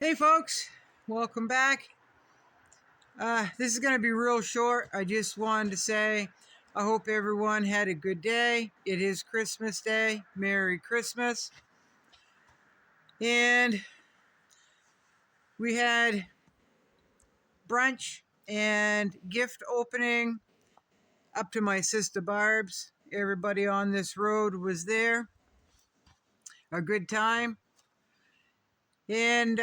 Hey folks, welcome back. This is going to be real short. I just wanted to say I hope everyone had a good day. It is Christmas Day. Merry Christmas. And we had brunch and gift opening up to my sister Barb's. Everybody on this road was there. A good time. And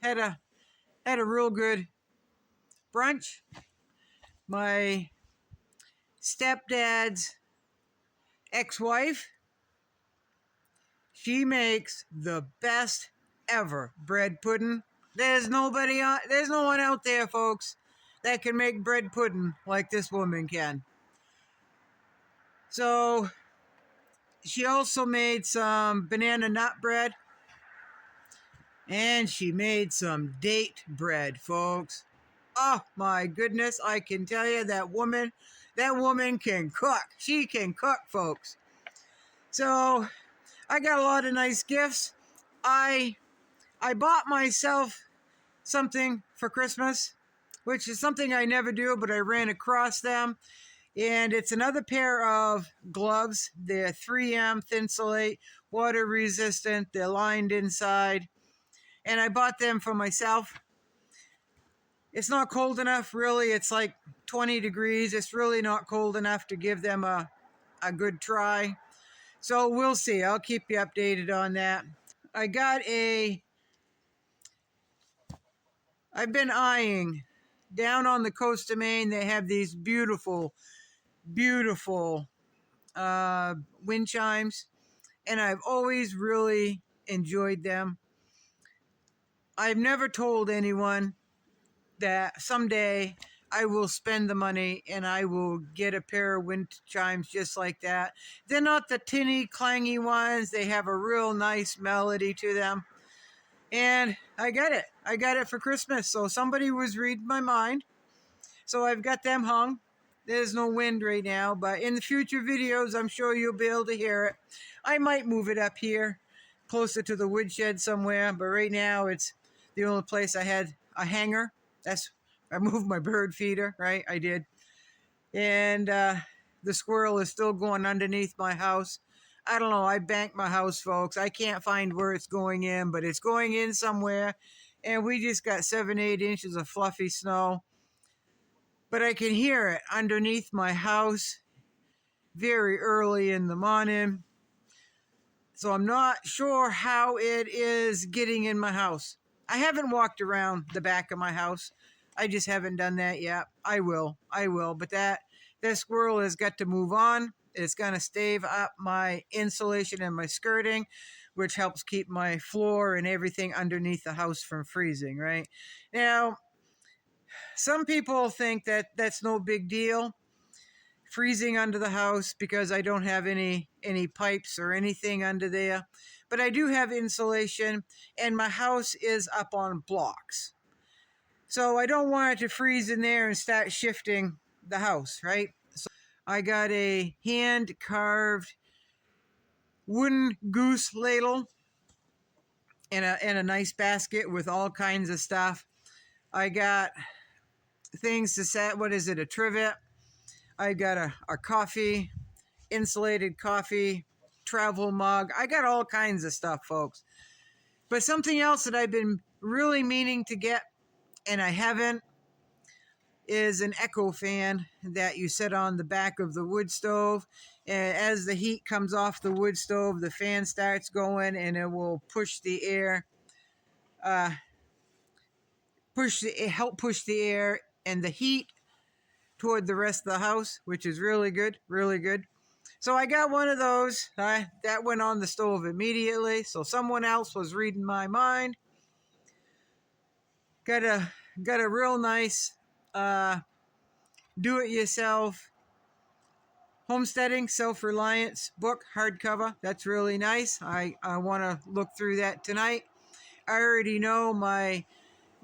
had a real good brunch. My stepdad's ex-wife, she makes the best ever bread pudding. There's no one out there, folks, that can make bread pudding like this woman can. So she also made some banana nut bread, and she made some date bread, folks. Oh my goodness, I can tell you that woman can cook. She can cook, folks. So I got a lot of nice gifts. I bought myself something for Christmas, which is something I never do, but I ran across them. And it's another pair of gloves. They're 3M Thinsulate, water resistant. They're lined inside. And I bought them for myself. It's not cold enough, really. It's like 20 degrees. It's really not cold enough to give them a good try. So we'll see. I'll keep you updated on that. I've been eyeing down on the coast of Maine. They have these beautiful, beautiful wind chimes, and I've always really enjoyed them. I've never told anyone that someday I will spend the money and I will get a pair of wind chimes just like that. They're not the tinny, clangy ones. They have a real nice melody to them. And I got it. I got it for Christmas. So somebody was reading my mind. So I've got them hung. There's no wind right now, but in the future videos, I'm sure you'll be able to hear it. I might move it up here, closer to the woodshed somewhere, but right now it's the only place I had a hanger. I moved my bird feeder, right? I did. And the squirrel is still going underneath my house. I don't know. I banked my house, folks. I can't find where it's going in, but it's going in somewhere. And we just got 7-8 inches of fluffy snow. But I can hear it underneath my house very early in the morning. So I'm not sure how it is getting in my house. I haven't walked around the back of my house. I just haven't done that yet. I will. But that squirrel has got to move on. It's going to stave up my insulation and my skirting, which helps keep my floor and everything underneath the house from freezing, right? Now, some people think that that's no big deal, freezing under the house, because I don't have any pipes or anything under there. But I do have insulation, and my house is up on blocks. So I don't want it to freeze in there and start shifting the house, right? So I got a hand-carved wooden goose ladle and a nice basket with all kinds of stuff. I got things to set, what is it, a trivet. I got a coffee, insulated coffee, travel mug. I got all kinds of stuff, folks. But something else that I've been really meaning to get, and I haven't, is an echo fan that you set on the back of the wood stove. And as the heat comes off the wood stove, the fan starts going and it will push the air, help push the air and the heat toward the rest of the house, which is really good, really good. So I got one of those. That went on the stove immediately. So someone else was reading my mind. Got a real nice do-it-yourself homesteading self-reliance book, hardcover. That's really nice. I want to look through that tonight. I already know my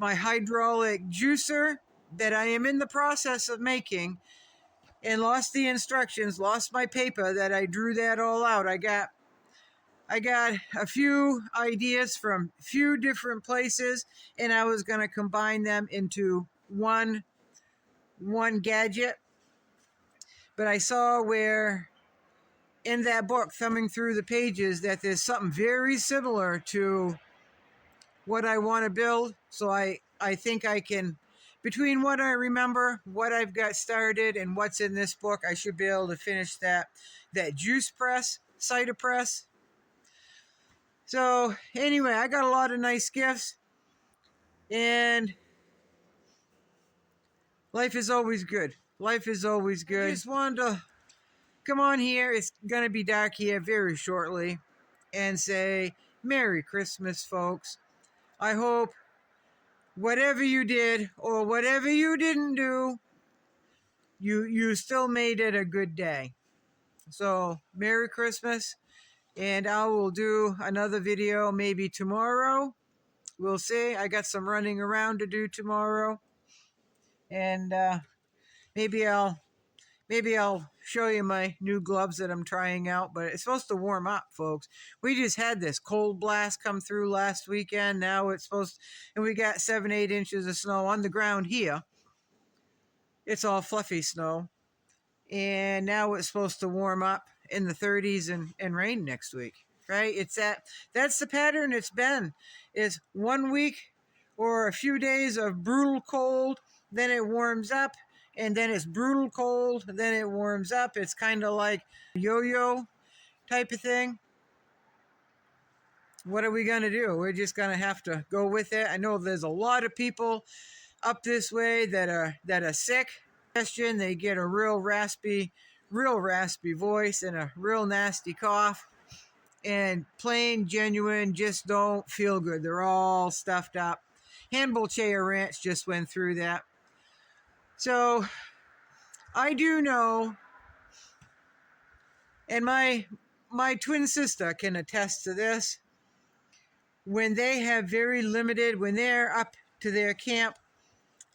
hydraulic juicer that I am in the process of making, and lost the instructions, lost my paper that I drew that all out. I got I got a few ideas from a few different places, and I was going to combine them into one gadget. But I saw where in that book, thumbing through the pages, that there's something very similar to what I want to build. So I think I can, between what I remember, what I've got started, and what's in this book, I should be able to finish that juice press, cider press. So anyway, I got a lot of nice gifts, and life is always good. Life is always good. I just wanted to come on here. It's going to be dark here very shortly, and say Merry Christmas, folks. I hope whatever you did or whatever you didn't do, you still made it a good day. So Merry Christmas, and I will do another video maybe tomorrow. We'll see. I got some running around to do tomorrow, and maybe I'll show you my new gloves that I'm trying out. But it's supposed to warm up, folks. We just had this cold blast come through last weekend. Now it's supposed, and we got 7-8 inches of snow on the ground here. It's all fluffy snow, and now it's supposed to warm up in the 30s and rain next week. Right? That's the pattern it's been. Is 1 week or a few days of brutal cold, then it warms up, and then it's brutal cold, then it warms up. It's kind of like yo-yo type of thing. What are we going to do? We're just going to have to go with it. I know there's a lot of people up this way that are sick. They get a real raspy voice and a real nasty cough, and plain genuine just don't feel good. They're all stuffed up. Hambolchea Ranch just went through that. So I do know, and my twin sister can attest to this, when they have very limited, when they're up to their camp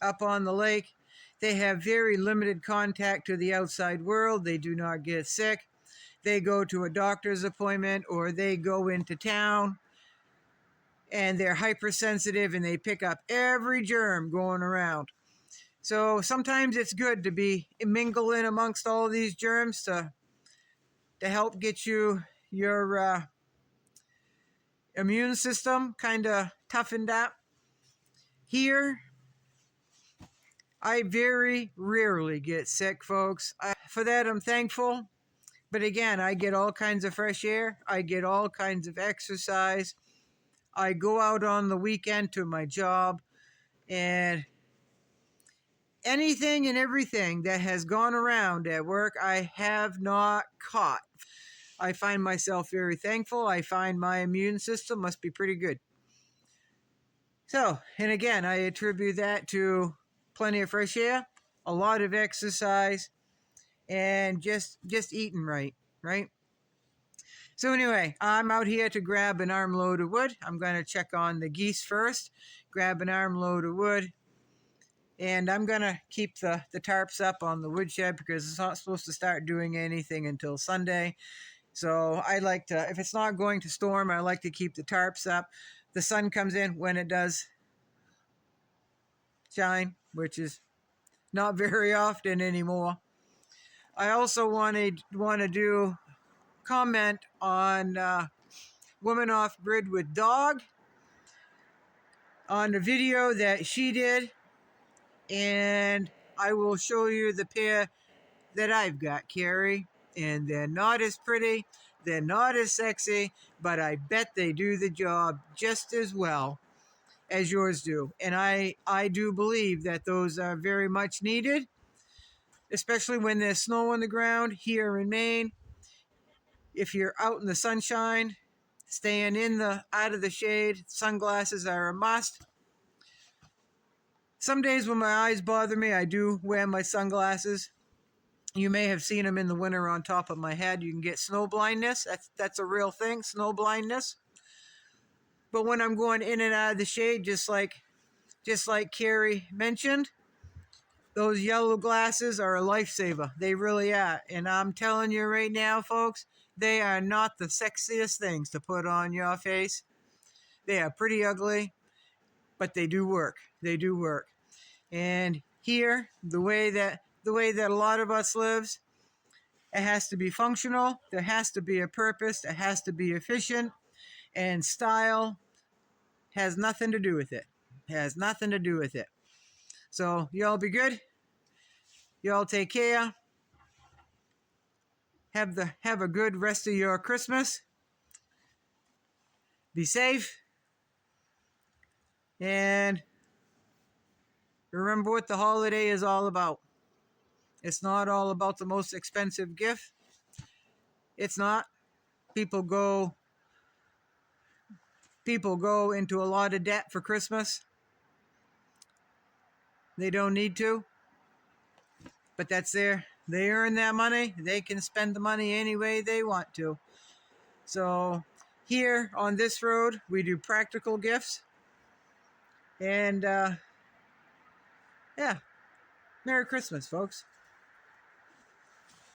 up on the lake, they have very limited contact to the outside world. They do not get sick. They go to a doctor's appointment or they go into town, and they're hypersensitive and they pick up every germ going around. So sometimes it's good to be mingling amongst all of these germs to help get your immune system kind of toughened up. Here, I very rarely get sick, folks. For that, I'm thankful. But again, I get all kinds of fresh air. I get all kinds of exercise. I go out on the weekend to my job, and anything and everything that has gone around at work, I have not caught. I find myself very thankful. I find my immune system must be pretty good. So, and again, I attribute that to plenty of fresh air, a lot of exercise, and just eating right? So anyway, I'm out here to grab an armload of wood. I'm going to check on the geese first, grab an armload of wood, and I'm going to keep the tarps up on the woodshed because it's not supposed to start doing anything until Sunday. So I like to, if it's not going to storm, I like to keep the tarps up. The sun comes in when it does shine, which is not very often anymore. I also want to do comment on Woman Off Grid with Dog on the video that she did, and I will show you the pair that I've got, Carrie, and they're not as pretty, they're not as sexy, but I bet they do the job just as well as yours do. And I do believe that those are very much needed, especially when there's snow on the ground here in Maine. If you're out in the sunshine, staying out of the shade, sunglasses are a must. Some days when my eyes bother me, I do wear my sunglasses. You may have seen them in the winter on top of my head. You can get snow blindness. That's a real thing, snow blindness. But when I'm going in and out of the shade, just like Carrie mentioned, those yellow glasses are a lifesaver. They really are. And I'm telling you right now, folks, they are not the sexiest things to put on your face. They are pretty ugly, but they do work. They do work. And here, the way that a lot of us lives, it has to be functional. There has to be a purpose. It has to be efficient. And style has nothing to do with it. Has nothing to do with it. So y'all be good. Y'all take care. Have a good rest of your Christmas. Be safe. And remember what the holiday is all about. It's not all about the most expensive gift. It's not. People go into a lot of debt for Christmas. They don't need to, but that's they earn that money. They can spend the money any way they want to. So here on this road, we do practical gifts. And yeah, Merry Christmas, folks.